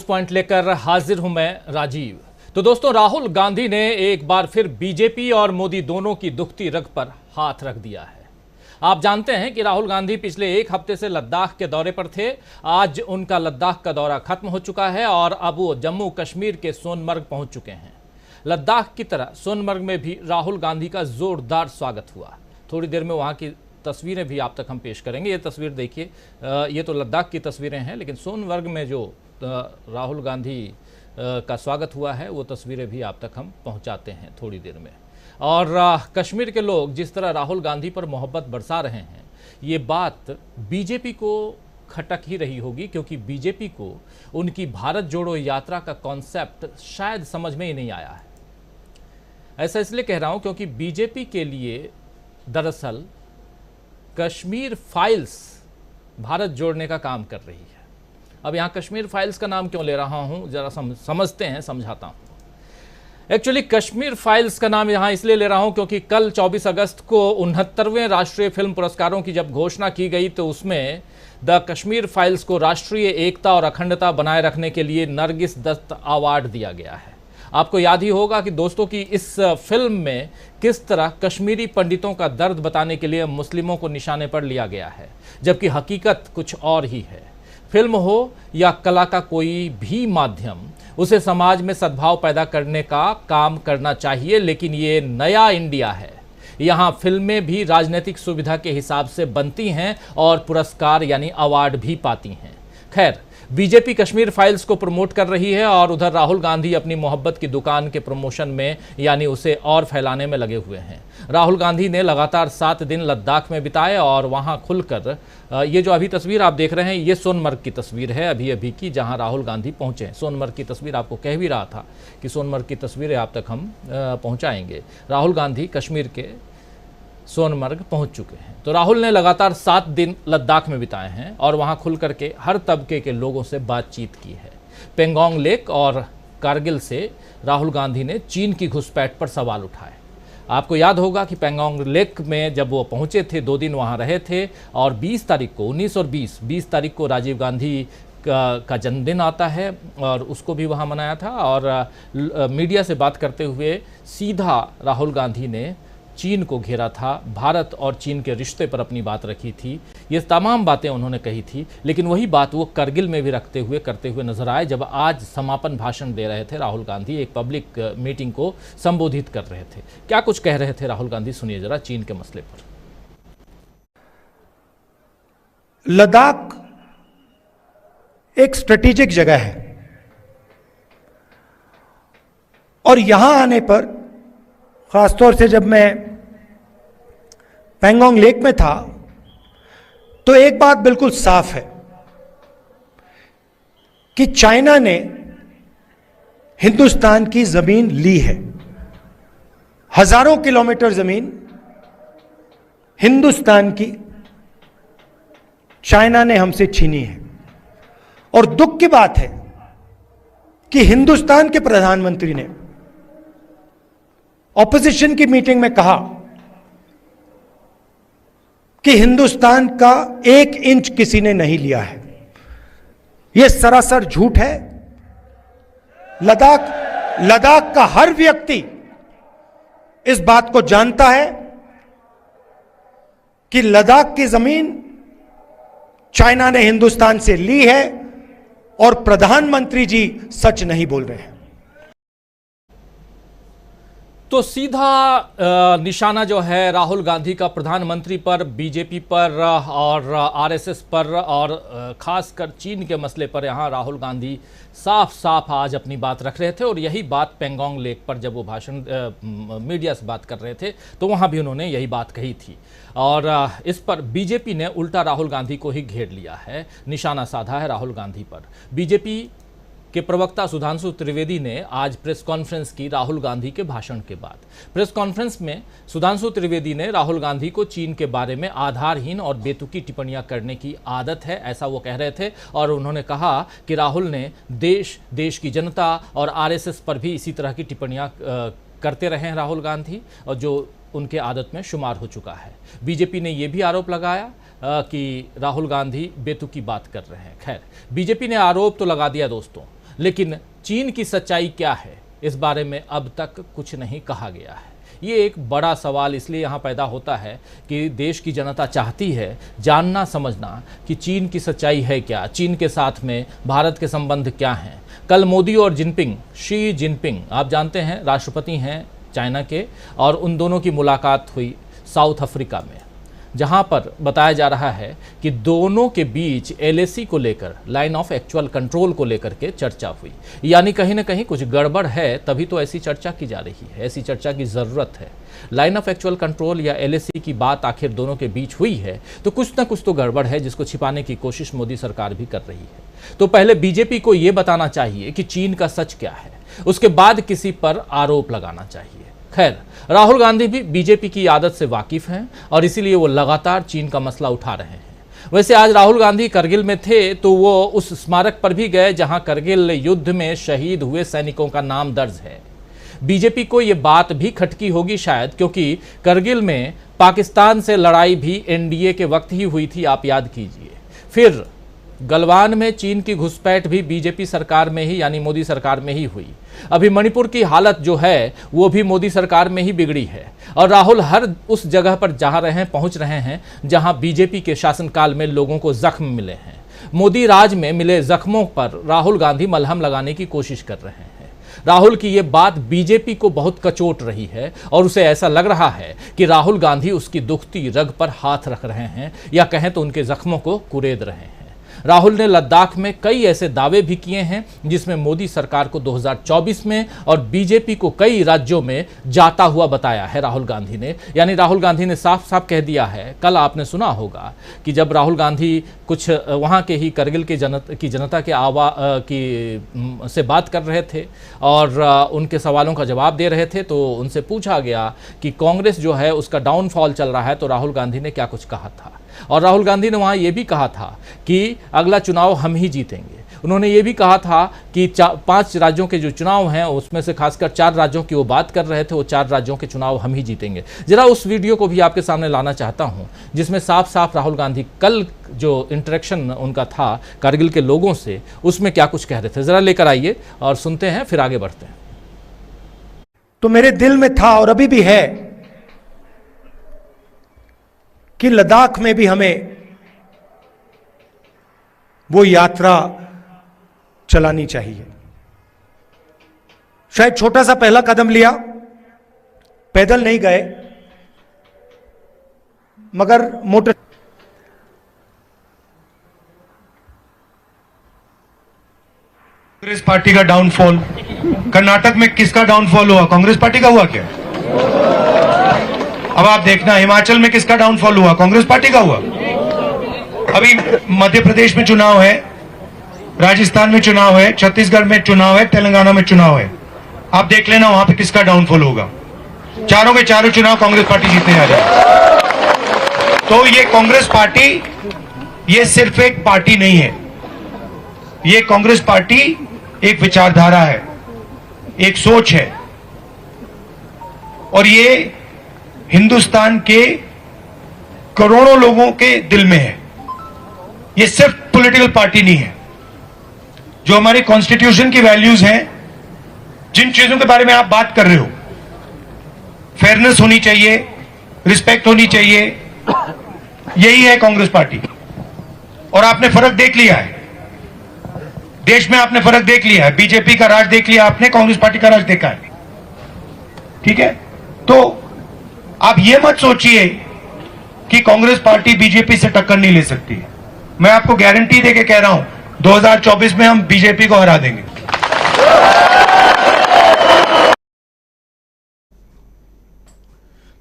Point लेकर हाजिर हूं मैं राजीव। तो दोस्तों, राहुल गांधी ने एक बार फिर बीजेपी और मोदी दोनों की दुखती रग पर हाथ रख दिया है। आप जानते हैं कि राहुल गांधी पिछले एक हफ्ते से लद्दाख के दौरे पर थे। आज उनका लद्दाख का दौरा खत्म हो चुका है और अब वो जम्मू कश्मीर के सोनमर्ग पहुंच चुके हैं। लद्दाख की तरह सोनमर्ग में भी राहुल गांधी का जोरदार स्वागत हुआ। थोड़ी देर में वहां की तस्वीरें भी आप तक हम पेश करेंगे। ये तस्वीर देखिए, ये तो लद्दाख की तस्वीरें हैं, लेकिन सोनमर्ग में जो राहुल गांधी का स्वागत हुआ है वो तस्वीरें भी आप तक हम पहुंचाते हैं थोड़ी देर में। और कश्मीर के लोग जिस तरह राहुल गांधी पर मोहब्बत बरसा रहे हैं, ये बात बीजेपी को खटक ही रही होगी, क्योंकि बीजेपी को उनकी भारत जोड़ो यात्रा का कॉन्सेप्ट शायद समझ में ही नहीं आया है। ऐसा इसलिए कह रहा हूं क्योंकि बीजेपी के लिए दरअसल कश्मीर फाइल्स भारत जोड़ने का काम कर रही है। अब यहाँ कश्मीर फाइल्स का नाम क्यों ले रहा हूँ, जरा समझते हैं, समझाता हूँ। एक्चुअली कश्मीर फाइल्स का नाम यहाँ इसलिए ले रहा हूँ क्योंकि कल 24 अगस्त को 69वें राष्ट्रीय फिल्म पुरस्कारों की जब घोषणा की गई तो उसमें द कश्मीर फाइल्स को राष्ट्रीय एकता और अखंडता बनाए रखने के लिए नरगिस दत्त अवार्ड दिया गया है। आपको याद ही होगा कि दोस्तों की इस फिल्म में किस तरह कश्मीरी पंडितों का दर्द बताने के लिए मुस्लिमों को निशाने पर लिया गया है, जबकि हकीकत कुछ और ही है। फिल्म हो या कला का कोई भी माध्यम, उसे समाज में सद्भाव पैदा करने का काम करना चाहिए, लेकिन ये नया इंडिया है। यहाँ फिल्में भी राजनीतिक सुविधा के हिसाब से बनती हैं और पुरस्कार यानी अवार्ड भी पाती हैं। खैर, बीजेपी कश्मीर फाइल्स को प्रमोट कर रही है और उधर राहुल गांधी अपनी मोहब्बत की दुकान के प्रमोशन में यानी उसे और फैलाने में लगे हुए हैं। राहुल गांधी ने लगातार 7 दिन लद्दाख में बिताए और वहां खुलकर ये जो अभी तस्वीर आप देख रहे हैं, ये सोनमर्ग की तस्वीर है अभी अभी की, जहां राहुल गांधी पहुंचे। सोनमर्ग की तस्वीर आपको कह भी रहा था कि सोनमर्ग की तस्वीरें आप तक हम पहुंचाएंगे। राहुल गांधी कश्मीर के सोनमर्ग पहुंच चुके हैं। तो राहुल ने लगातार 7 दिन लद्दाख में बिताए हैं और वहां खुल करके हर तबके के लोगों से बातचीत की है। पेंगोंग लेक और कारगिल से राहुल गांधी ने चीन की घुसपैठ पर सवाल उठाए। आपको याद होगा कि पेंगोंग लेक में जब वो पहुंचे थे, 2 दिन वहां रहे थे और 20 तारीख को 19 और 20 तारीख को राजीव गांधी का जन्मदिन आता है और उसको भी वहां मनाया था। और मीडिया से बात करते हुए सीधा राहुल गांधी ने चीन को घेरा था, भारत और चीन के रिश्ते पर अपनी बात रखी थी। ये तमाम बातें उन्होंने कही थी, लेकिन वही बात वो करगिल में भी करते हुए नजर आए, जब आज समापन भाषण दे रहे थे राहुल गांधी, एक पब्लिक मीटिंग को संबोधित कर रहे थे। क्या कुछ कह रहे थे राहुल गांधी, सुनिए जरा चीन के मसले पर। लद्दाख एक स्ट्रेटेजिक जगह है और यहां आने पर, खासतौर से जब मैं पेंगोंग लेक में था, तो एक बात बिल्कुल साफ है कि चाइना ने हिंदुस्तान की जमीन ली है। हजारों किलोमीटर जमीन हिंदुस्तान की चाइना ने हमसे छीनी है। और दुख की बात है कि हिंदुस्तान के प्रधानमंत्री ने ऑपोजिशन की मीटिंग में कहा कि हिंदुस्तान का 1 इंच किसी ने नहीं लिया है। यह सरासर झूठ है। लद्दाख का हर व्यक्ति इस बात को जानता है कि लद्दाख की जमीन चाइना ने हिंदुस्तान से ली है और प्रधानमंत्री जी सच नहीं बोल रहे हैं। तो सीधा निशाना जो है राहुल गांधी का प्रधानमंत्री पर, बीजेपी पर और आरएसएस पर और खासकर चीन के मसले पर यहाँ राहुल गांधी साफ साफ आज अपनी बात रख रहे थे। और यही बात पेंगोंग लेक पर जब वो भाषण मीडिया से बात कर रहे थे तो वहाँ भी उन्होंने यही बात कही थी। और इस पर बीजेपी ने उल्टा राहुल गांधी को ही घेर लिया है, निशाना साधा है राहुल गांधी पर। बीजेपी के प्रवक्ता सुधांशु त्रिवेदी ने आज प्रेस कॉन्फ्रेंस की राहुल गांधी के भाषण के बाद। प्रेस कॉन्फ्रेंस में सुधांशु त्रिवेदी ने राहुल गांधी को चीन के बारे में आधारहीन और बेतुकी टिप्पणियां करने की आदत है, ऐसा वो कह रहे थे। और उन्होंने कहा कि राहुल ने देश की जनता और आरएसएस पर भी इसी तरह की टिप्पणियां करते रहे हैं राहुल गांधी, और जो उनके आदत में शुमार हो चुका है। बीजेपी ने यह भी आरोप लगाया कि राहुल गांधी बेतुकी बात कर रहे हैं। खैर, बीजेपी ने आरोप तो लगा दिया दोस्तों, लेकिन चीन की सच्चाई क्या है, इस बारे में अब तक कुछ नहीं कहा गया है। ये एक बड़ा सवाल इसलिए यहाँ पैदा होता है कि देश की जनता चाहती है जानना समझना कि चीन की सच्चाई है क्या, चीन के साथ में भारत के संबंध क्या हैं। कल मोदी और शी जिनपिंग आप जानते हैं राष्ट्रपति हैं चाइना के, और उन दोनों की मुलाकात हुई साउथ अफ्रीका में, जहां पर बताया जा रहा है कि दोनों के बीच LAC को लेकर, लाइन ऑफ एक्चुअल कंट्रोल को लेकर के चर्चा हुई। यानी कहीं ना कहीं कुछ गड़बड़ है, तभी तो ऐसी चर्चा की जा रही है, ऐसी चर्चा की ज़रूरत है। लाइन ऑफ एक्चुअल कंट्रोल या LAC की बात आखिर दोनों के बीच हुई है तो कुछ ना कुछ तो गड़बड़ है, जिसको छिपाने की कोशिश मोदी सरकार भी कर रही है। तो पहले बीजेपी को ये बताना चाहिए कि चीन का सच क्या है, उसके बाद किसी पर आरोप लगाना चाहिए। खैर, राहुल गांधी भी बीजेपी की आदत से वाकिफ हैं और इसीलिए वो लगातार चीन का मसला उठा रहे हैं। वैसे आज राहुल गांधी करगिल में थे तो वो उस स्मारक पर भी गए जहां करगिल युद्ध में शहीद हुए सैनिकों का नाम दर्ज है। बीजेपी को ये बात भी खटकी होगी शायद, क्योंकि करगिल में पाकिस्तान से लड़ाई भी NDA के वक्त ही हुई थी, आप याद कीजिए। फिर गलवान में चीन की घुसपैठ भी बीजेपी सरकार में ही, यानी मोदी सरकार में ही हुई। अभी मणिपुर की हालत जो है वो भी मोदी सरकार में ही बिगड़ी है, और राहुल हर उस जगह पर जा रहे हैं, पहुंच रहे हैं जहां बीजेपी के शासनकाल में लोगों को जख्म मिले हैं। मोदी राज में मिले जख्मों पर राहुल गांधी मलहम लगाने की कोशिश कर रहे हैं। राहुल की ये बात बीजेपी को बहुत कचोट रही है और उसे ऐसा लग रहा है कि राहुल गांधी उसकी दुखती रग पर हाथ रख रहे हैं, या कहें तो उनके जख्मों को कुरेद रहे हैं। राहुल ने लद्दाख में कई ऐसे दावे भी किए हैं जिसमें मोदी सरकार को 2024 में और बीजेपी को कई राज्यों में जाता हुआ बताया है राहुल गांधी ने। यानी राहुल गांधी ने साफ साफ कह दिया है, कल आपने सुना होगा कि जब राहुल गांधी कुछ वहाँ के ही करगिल के जनता के से बात कर रहे थे और उनके सवालों का जवाब दे रहे थे, तो उनसे पूछा गया कि कांग्रेस जो है उसका डाउनफॉल चल रहा है, तो राहुल गांधी ने क्या कुछ कहा था। और राहुल गांधी ने वहाँ ये भी कहा था कि अगला चुनाव हम ही जीतेंगे। उन्होंने ये भी कहा था कि 5 राज्यों के जो चुनाव हैं उसमें से खासकर 4 राज्यों की वो बात कर रहे थे, वो 4 राज्यों के चुनाव हम ही जीतेंगे। जरा उस वीडियो को भी आपके सामने लाना चाहता हूँ जिसमें साफ साफ राहुल गांधी कल जो इंटरेक्शन उनका था कारगिल के लोगों से, उसमें क्या कुछ कह रहे थे। जरा लेकर आइए और सुनते हैं, फिर आगे बढ़ते हैं। तो मेरे दिल में था और अभी भी है कि लद्दाख में भी हमें वो यात्रा चलानी चाहिए। शायद छोटा सा पहला कदम लिया, पैदल नहीं गए, मगर मोटर कांग्रेस पार्टी का डाउनफॉल, कर्नाटक में किसका डाउनफॉल हुआ? कांग्रेस पार्टी का हुआ क्या? अब आप देखना हिमाचल में किसका डाउनफॉल हुआ? कांग्रेस पार्टी का हुआ। अभी मध्य प्रदेश में चुनाव है, राजस्थान में चुनाव है, छत्तीसगढ़ में चुनाव है, तेलंगाना में चुनाव है। आप देख लेना वहां पे किसका डाउनफॉल होगा। चारों के चारों चुनाव कांग्रेस पार्टी जीतने जा रही है। तो ये कांग्रेस पार्टी ये सिर्फ एक पार्टी नहीं है, ये कांग्रेस पार्टी एक विचारधारा है, एक सोच है, और ये हिंदुस्तान के करोड़ों लोगों के दिल में है। ये सिर्फ पॉलिटिकल पार्टी नहीं है। जो हमारी कॉन्स्टिट्यूशन की वैल्यूज हैं, जिन चीजों के बारे में आप बात कर रहे हो, फेयरनेस होनी चाहिए, रिस्पेक्ट होनी चाहिए, यही है कांग्रेस पार्टी। और आपने फर्क देख लिया है, देश में आपने फर्क देख लिया है। बीजेपी का राज देख लिया आपने, कांग्रेस पार्टी का राज देखा है। ठीक है, तो आप ये मत सोचिए कि कांग्रेस पार्टी बीजेपी से टक्कर नहीं ले सकती। मैं आपको गारंटी देके कह रहा हूं, 2024 में हम बीजेपी को हरा देंगे।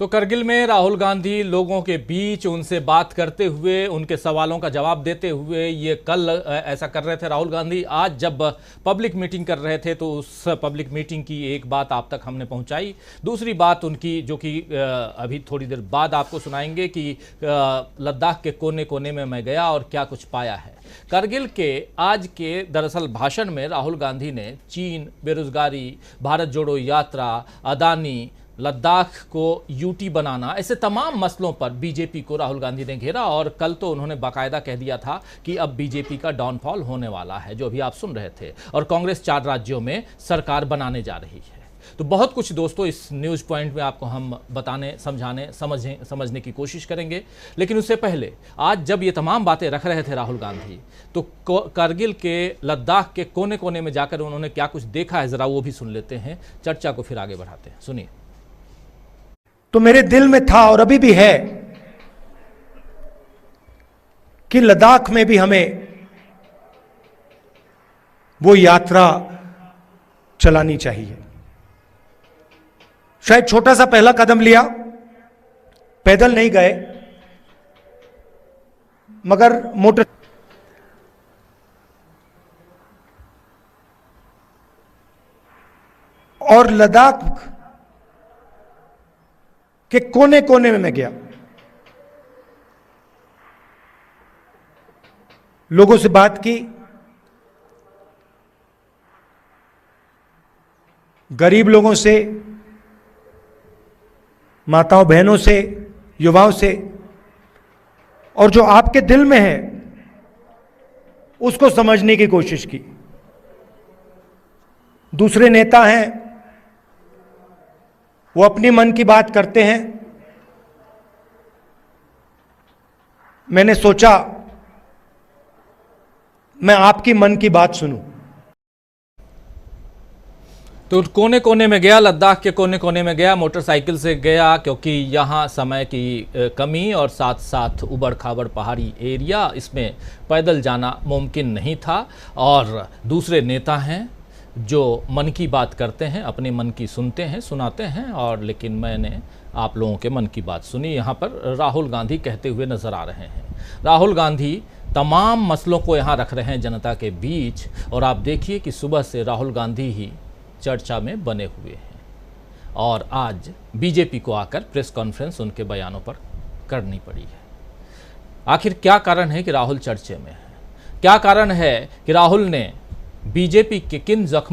तो करगिल में राहुल गांधी लोगों के बीच उनसे बात करते हुए, उनके सवालों का जवाब देते हुए, ये कल ऐसा कर रहे थे राहुल गांधी। आज जब पब्लिक मीटिंग कर रहे थे तो उस पब्लिक मीटिंग की एक बात आप तक हमने पहुंचाई। दूसरी बात उनकी, जो कि अभी थोड़ी देर बाद आपको सुनाएंगे, कि लद्दाख के कोने कोने में मैं गया और क्या कुछ पाया है। करगिल के आज के दरअसल भाषण में राहुल गांधी ने चीन, बेरोजगारी, भारत जोड़ो यात्रा, अदानी, लद्दाख को यूटी बनाना, ऐसे तमाम मसलों पर बीजेपी को राहुल गांधी ने घेरा और कल तो उन्होंने बाकायदा कह दिया था कि अब बीजेपी का डाउनफॉल होने वाला है, जो अभी आप सुन रहे थे, और कांग्रेस 4 राज्यों में सरकार बनाने जा रही है। तो बहुत कुछ दोस्तों इस न्यूज़ पॉइंट में आपको हम बताने, समझाने, समझने की कोशिश करेंगे। लेकिन उससे पहले आज जब ये तमाम बातें रख रहे थे राहुल गांधी, तो कारगिल के, लद्दाख के कोने कोने में जाकर उन्होंने क्या कुछ देखा है, ज़रा वो भी सुन लेते हैं, चर्चा को फिर आगे बढ़ाते हैं। सुनिए। तो मेरे दिल में था और अभी भी है कि लद्दाख में भी हमें वो यात्रा चलानी चाहिए। शायद छोटा सा पहला कदम लिया, पैदल नहीं गए, मगर मोटर और लद्दाख के कोने कोने में मैं गया, लोगों से बात की, गरीब लोगों से, माताओं बहनों से, युवाओं से, और जो आपके दिल में है उसको समझने की कोशिश की। दूसरे नेता हैं, वो अपनी मन की बात करते हैं, मैंने सोचा मैं आपकी मन की बात सुनूं। तो कोने कोने में गया, लद्दाख के कोने कोने में गया, मोटरसाइकिल से गया, क्योंकि यहाँ समय की कमी और साथ साथ उबड़ खाबड़ पहाड़ी एरिया, इसमें पैदल जाना मुमकिन नहीं था। और दूसरे नेता हैं जो मन की बात करते हैं, अपने मन की सुनते हैं, सुनाते हैं, और लेकिन मैंने आप लोगों के मन की बात सुनी। यहाँ पर राहुल गांधी कहते हुए नजर आ रहे हैं। राहुल गांधी तमाम मसलों को यहाँ रख रहे हैं जनता के बीच, और आप देखिए कि सुबह से राहुल गांधी ही चर्चा में बने हुए हैं, और आज बीजेपी को आकर प्रेस कॉन्फ्रेंस उनके बयानों पर करनी पड़ी है। आखिर क्या कारण है कि राहुल चर्चे में है? क्या कारण है कि राहुल ने बीजेपी के किन जख्मों